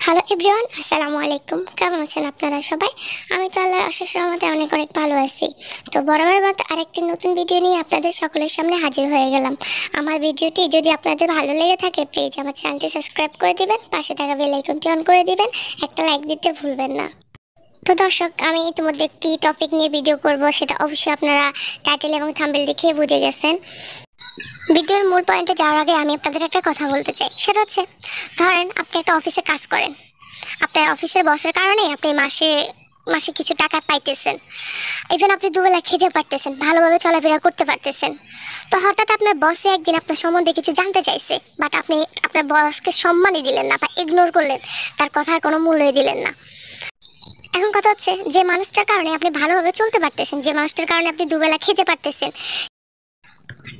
Hello everyone, আসসালামু আলাইকুম। কেমন আছেন আপনারা সবাই? আমি তো আল্লাহর অশেষ রহমতে অনেক অনেক ভালো আছি। তো বরাবরের মতো আরেকটি নতুন ভিডিও নিয়ে আপনাদের সকলের সামনে হাজির হয়ে গেলাম। আমার ভিডিওটি যদি আপনাদের ভালো লেগে থাকে, প্লিজ আমার চ্যানেলটি সাবস্ক্রাইব করে দিবেন, পাশে থাকা বেল আইকনটি অন করে দিবেন, একটা লাইক দিতে ভুলবেন না। তো দর্শক, আমি ইতিমধ্যে একটি টপিক নিয়ে ভিডিও করব, সেটা অবশ্যই আপনারা টাইটেল এবং থাম্বনেল দেখে বুঝে গেছেন। ভিডিওর মূল পয়েন্টে যাওয়ার আগে আমি আপনাদের একটা কথা বলতে চাই, সেটা হচ্ছে, ধরেন আপনি একটা অফিসে কাজ করেন। আপনার অফিসের বসের কারণে আপনি মাসে মাসে কিছু টাকা পাইতেছেন, ইভেন আপনি দুবেলা খেতে পারতেছেন, ভালোভাবে চলাফেরা করতে পারতেছেন। তো হঠাৎ আপনার বসে একদিন আপনার সম্বন্ধে কিছু জানতে চাইছে, বাট আপনি আপনার বসকে সম্মানই দিলেন না বা ইগনোর করলেন, তার কথার কোনো মূল্যই দিলেন না। এখন কথা হচ্ছে, যে মানুষটার কারণে আপনি ভালোভাবে চলতে পারতেছেন, যে মানুষটার কারণে আপনি দুবেলা খেতে পারতেছেন,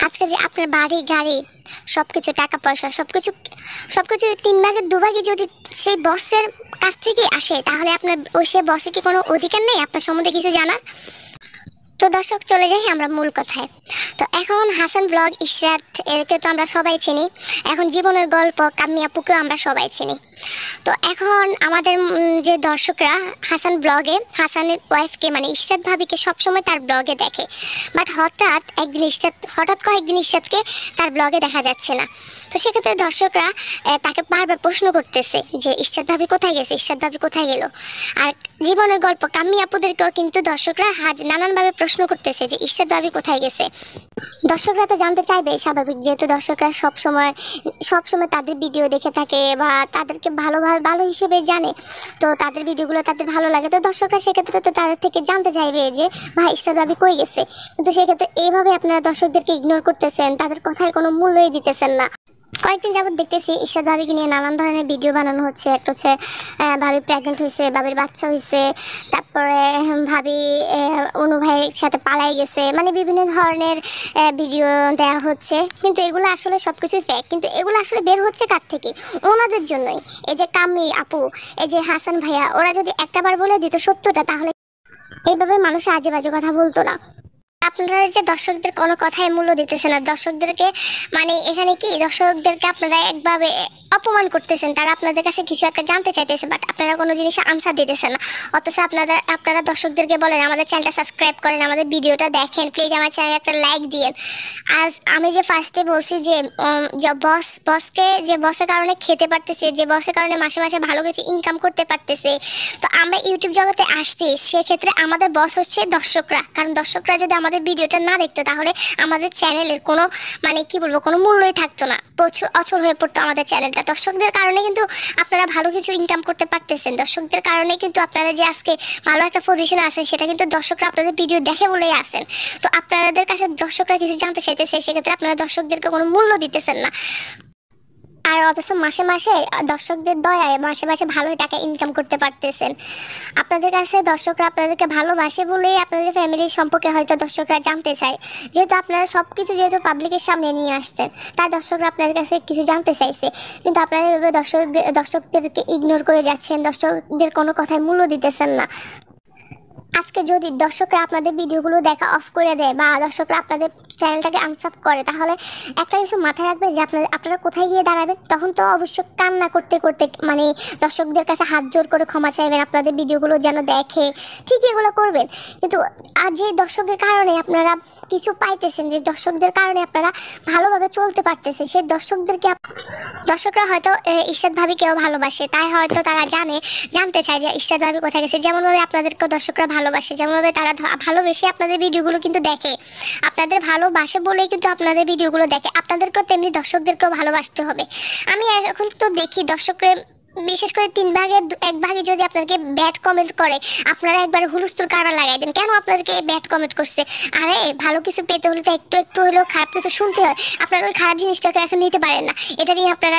আজকে যে আপনার বাড়ি গাড়ি সবকিছু, টাকা পয়সা সবকিছু সবকিছু 3 ভাগের 2 ভাগই যদি সেই বসের কাছ থেকে আসে, তাহলে আপনার ওই সে বসের কি কোনো অধিকার নেই আপনার সম্বন্ধে কিছু জানার? তো দর্শক, চলে যাই আমরা মূল কথায়। তো এখন হাসান ব্লগ, ইশরাত, এদেরকে তো আমরা সবাই চিনি। এখন জীবনের গল্প কাম্মি আপুকেও আমরা সবাই চিনি। তো এখন আমাদের যে দর্শকরা হাসান ব্লগে হাসানের ওয়াইফকে মানে ইশরাত ভাবিকে সবসময় তার ব্লগে দেখে, বাট হঠাৎ কয়েকদিন ইশরাতকে তার ব্লগে দেখা যাচ্ছে না। তো সেক্ষেত্রে দর্শকরা তাকে বারবার প্রশ্ন করতেছে যে ইশরাত ভাবি কোথায় গেছে, ইশরাত ভাবি কোথায় গেল। আর জীবনের গল্প কাম্মি আপুদেরকেও কিন্তু দর্শকরা নানানভাবে প্রশ্ন করতেছে যে ইশরাত ভাবি কোথায় গেছে। দর্শকরা তো জানতে চাইবে, স্বাভাবিক, যেহেতু দর্শকরা সবসময় তাদের ভিডিও দেখে থাকে বা তাদেরকে ভালো হিসেবে জানে। তো তাদের ভিডিওগুলো তাদের ভালো লাগে, তো দর্শকরা সেক্ষেত্রে তো তাদের থেকে জানতে চাইবে যে ভাই ইশরাত ভাবি কই গেছে। কিন্তু সেক্ষেত্রে এইভাবে আপনারা দর্শকদেরকে ইগনোর করতেছেন, তাদের কথায় কোনো মূল্যই দিতেছেন না। কয়েকদিন যাবত দেখতেছি ইশরাত ভাবিকে নিয়ে নানান ধরনের ভিডিও বানানো হচ্ছে। একটা হচ্ছে ভাবি প্রেগনেন্ট হয়েছে, ভাবির বাচ্চা হয়েছে, তারপরে ভাবি অনু ভাইয়ের সাথে পালাই গেছে, মানে বিভিন্ন ধরনের ভিডিও দেওয়া হচ্ছে। কিন্তু এগুলো আসলে সব কিছুই ফেক। কিন্তু এগুলো আসলে বের হচ্ছে কার থেকে? ওনাদের জন্যই। এই যে কাম্মি আপু, এই যে হাসান ভাইয়া, ওরা যদি একটাবার বলে দিত সত্যটা, তাহলে এইভাবে মানুষ আজে বাজে কথা বলতো না। আপনারা যে দর্শকদের কোনো কথায় মূল্য দিতেছেন না, দর্শকদেরকে মানে এখানে কি দর্শকদেরকে আপনারা একভাবে অপমান করতেছেন। তারা আপনাদের কাছে কিছু একটা জানতে চাইতেছে, বাট আপনারা কোনো জিনিসে আনসার দিতেছেন না। অথচ আপনারা দর্শকদেরকে বলেন আমাদের চ্যানেলটা সাবস্ক্রাইব করেন, আমাদের ভিডিওটা দেখেন, প্লিজ আমার চ্যানেলে একটা লাইক দিয়েন। আজ আমি যে ফার্স্টে বলছি যে বসের কারণে খেতে পারতেছে, যে বসের কারণে মাসে মাসে ভালো কিছু ইনকাম করতে পারতেছে। তো আমরা ইউটিউব জগতে আসছি, সেক্ষেত্রে আমাদের বস হচ্ছে দর্শকরা। কারণ দর্শকরা যদি আমাদের ভিডিওটা না দেখতো, তাহলে আমাদের চ্যানেলের কোনো মানে কি বলবো, কোনো মূল্যই থাকতো না, প্রচুর অচল হয়ে পড়তো আমাদের চ্যানেলটা। দর্শকদের কারণে কিন্তু আপনারা ভালো কিছু ইনকাম করতে পারতেছেন। দর্শকদের কারণে কিন্তু আপনারা যে আজকে ভালো একটা পজিশনে আছেন, সেটা কিন্তু দর্শকরা আপনাদের ভিডিও দেখে বলেই আছেন। তো আপনাদের কাছে দর্শকরা কিছু জানতে চাইতেছে, সেক্ষেত্রে আপনারা দর্শকদেরকে কোনো মূল্য দিতেছেন না। আর অথচ মাসে মাসে দর্শকদের দয়ায় মাসে মাসে ভালোই টাকা ইনকাম করতে পারতেছেন। আপনাদের কাছে দর্শকরা আপনাদেরকে ভালোবাসে বলেই আপনাদের ফ্যামিলির সম্পর্কে হয়তো দর্শকরা জানতে চায়। যেহেতু আপনারা সব কিছু যেহেতু পাবলিকের সামনে নিয়ে আসছেন, তাই দর্শকরা আপনাদের কাছে কিছু জানতে চাইছে। কিন্তু আপনারা এভাবে দর্শকদেরকে ইগনোর করে যাচ্ছেন, দর্শকদের কোনো কথায় মূল্য দিতেছেন না। আজকে যদি দর্শকরা আপনাদের ভিডিওগুলো দেখা অফ করে দেয় বা দর্শকরা আপনাদের চ্যানেলটাকে আনসাব করে, তাহলে একটা কিছু মাথায় রাখবেন যে আপনারা কোথায় গিয়ে দাঁড়াবেন। তখন তো অবশ্যই কান্না করতে করতে মানে দর্শকদের কাছে হাত জোর করে ক্ষমা চাইবেন, আপনাদের ভিডিওগুলো যেন দেখে, ঠিক এগুলো করবেন। কিন্তু আজ যে দর্শকদের কারণে আপনারা কিছু পাইতেছেন, যে দর্শকদের কারণে আপনারা ভালোভাবে চলতে পারতেছেন, সেই দর্শকরা হয়তো ইশরাত ভাবিকেও ভালোবাসে, তাই হয়তো তারা জানতে চায় যে ইশরাত ভাবি কোথায় গেছে। যেমনভাবে আপনাদেরকেও দর্শকরা ভালোবাসে, যেমনভাবে তারা ভালোবেসে আপনাদের ভিডিওগুলো কিন্তু দেখে, আপনাদের ভালোবাসে বলেই কিন্তু আপনাদের ভিডিওগুলো দেখে। আপনাদেরকেও তেমনি দর্শকদেরকেও ভালোবাসতে হবে। আমি এখন তো দেখি দর্শকরা বিশেষ করে 3 ভাগের 1 ভাগে যদি আপনাদেরকে ব্যাড কমেন্ট করে, আপনারা একবার হুলস্থুল কারবার লাগাই দেন, কেন আপনাদেরকে ব্যাড কমেন্ট করছে? আরে ভালো কিছু পেতে হলে তো একটু হলেও খারাপ কিছু শুনতে হয়। আপনারা ওই খারাপ জিনিসটাকে এখন নিতে পারেন না, এটা নিয়ে আপনারা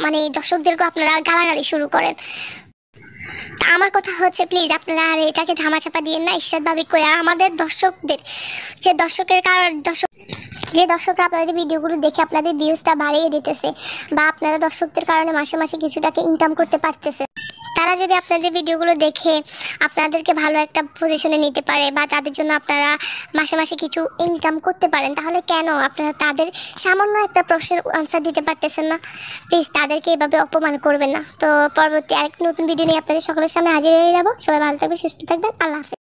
মানে দর্শকদেরকে আপনারা গালাগালি শুরু করেন। আমার কথা হচ্ছে, প্লিজ আপনারা আর এটাকে ধামাচাপা দিয়েন না। ইশরাত ভাবি কই? আর আমাদের দর্শকদের যে দর্শকরা আপনাদের ভিডিওগুলো দেখে আপনাদের ভিউজটা বাড়িয়ে দিতেছে, বা আপনারা দর্শকদের কারণে মাসে মাসে কিছু টাকা ইনকাম করতে পারতেছে, তারা যদি আপনাদের ভিডিওগুলো দেখে আপনাদেরকে ভালো একটা পজিশনে নিতে পারে বা তাদের জন্য আপনারা মাসে মাসে কিছু ইনকাম করতে পারেন, তাহলে কেন আপনারা তাদের সামান্য একটা প্রশ্নের আনসার দিতে পারতেছেন না? প্লিজ তাদেরকে এভাবে অপমান করবেন না। তো পরবর্তী আরেকটি নতুন ভিডিও নিয়ে আপনাদের সকলের সামনে হাজির হয়ে যাব। সবাই ভালো থাকবেন, সুস্থ থাকবেন, আল্লাহ হাফেজ।